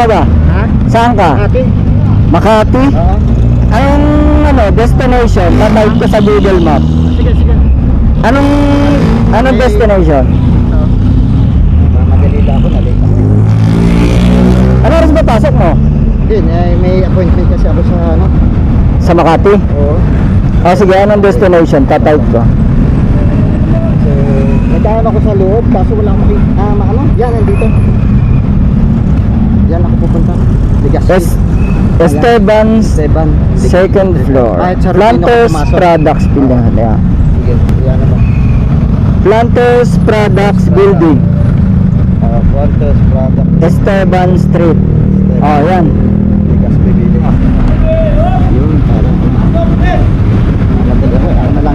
ka ba? Ha? Saan ka? Ate? Makati? Oo. Anong destination? Tatype ko sa Google Map. Sige, sige. Anong destination? Magalila ako, nalita. Ano oras ba pasok mo? Hindi, may appointment kasi ako sa ano. Sa Makati? Oo. O sige, anong destination? Tatype ko. So, nagkaroon ako sa loob, kaso wala akong makita. Ano? Yan, nandito. Yan ako pupunta. Esteban's Esteban. second floor. Kahit sa Planters Rufino ako pumasok. Products Building. Yeah. Sige, yan naman. Planters Products Building. Quantos product. Esteban Street. Oh, yan. Bigas bibili. Yun, parang.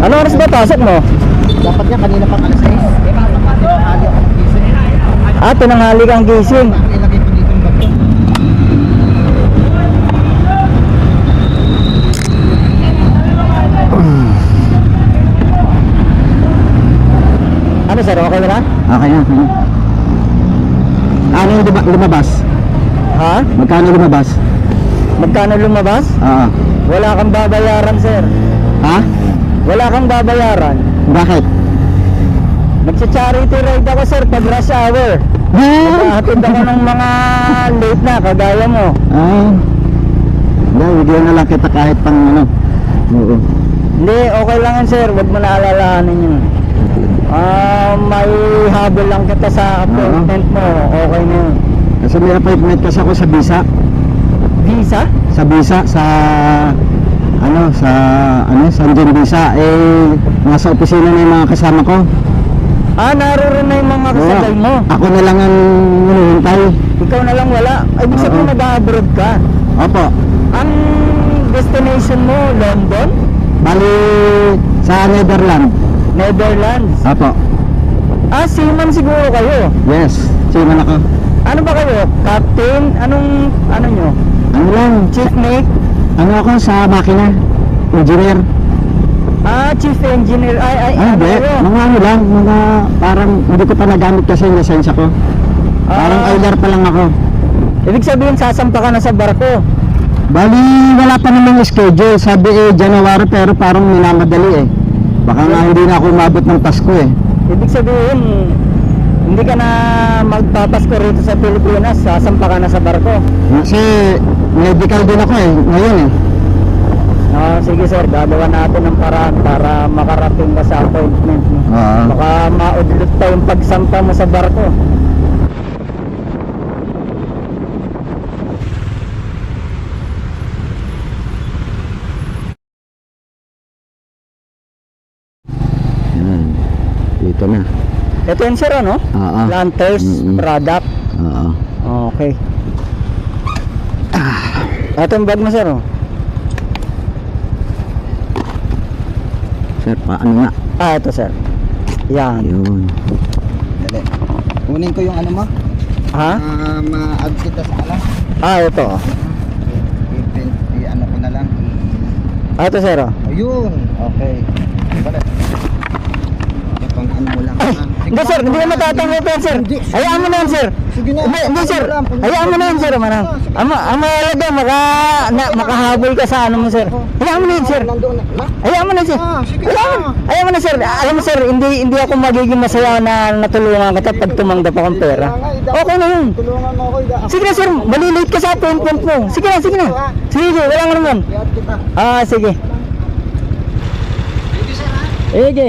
Ano oras ba pasok mo? Dapat niya kanina pang alas 6. Tinanghali ako ng gising. Tinanghali kang gising. Ilagay ko dito yung bag ko. Ano sir, okay na? Okay na. Ano yung lumabas? Ha? Magkano lumabas? Magkano lumabas? Oo. Wala kang babayaran sir. Ha? Wala kang babayaran. Bakit? Magsa-charity ride ako sir pag rush hour. Maghahatid ako ng mga late na kagaya mo. Ay. Hindi, bigyan na lang kita kahit pang ano. Oo. Hindi, okay lang yan sir. Huwag mo na alalahanin yun. May habol lang kita sa appointment mo. Okay na yun. Kasi may appointment kasi ako sa Bisa. Visa? Sa Bisa, sa San John Bisa. Nasa opisina na yung mga kasama ko. Naroon na yung mga kasabay mo. Ako na lang ang hinihintay. Ikaw na lang wala. Ibig sabihin mag-abroad ka. Opo. Ang destination mo, London? Bali sa Netherlands. Netherlands? Opo. Seaman siguro kayo. Yes, siman ako. Ano ba kayo? Captain? Ano nyo? Ano lang, Chief mate? ano ako sa makina? Engineer. Chief engineer. Ano Hindi, kayo? mga ano lang, mga parang hindi ko pa nagamit kasi yung lisensya ko. Parang idler pa lang ako. Ibig sabihin sasampa ka na sa barko. Bali, wala pa namang schedule. Sabi January pero parang minamadali eh. Baka nga hindi na ako umabot ng Pasko eh. Ibig sabihin, hindi ka na magpapasko rito sa Pilipinas, sasampa ka na sa barko. Kasi medical din ako eh, ngayon eh. Sige sir, gagawa natin ng paraan para makarating ka sa appointment mo. Baka maudlot pa yung pagsampa mo sa barko. Dito na. Ito yun sir, ano? Oo. Planters Product. Oo. Okay. Ito yung bag mo sir, oh. Sir, paano nga? Ito sir. Yan. Yun. Dali. Kunin ko yung ano mo. Ha? Ma-add kita sa alam. Ito. Ano ko na lang. Ito sir, oh. Ayun. Okay. Balik. Pang ano mo lang. Hindi sir, hindi ka matatanggap yan sir. Hayaan mo na yan sir. Sige na. Hindi sir, hayaan mo na yan sir. Ang mahalaga, makahabol ka sa ano mo sir. Hayaan mo na yan sir. Hayaan mo na sir. Hayaan mo na sir. Alam mo sir, hindi ako magiging masaya na natulungan kita pag tumanggap akong pera. Okay na yun. Tulungan mo ako. Sige na sir, malilate ka sa appointment mo. Sige na, sige na. Sige, wala nga naman. Sige. Sige.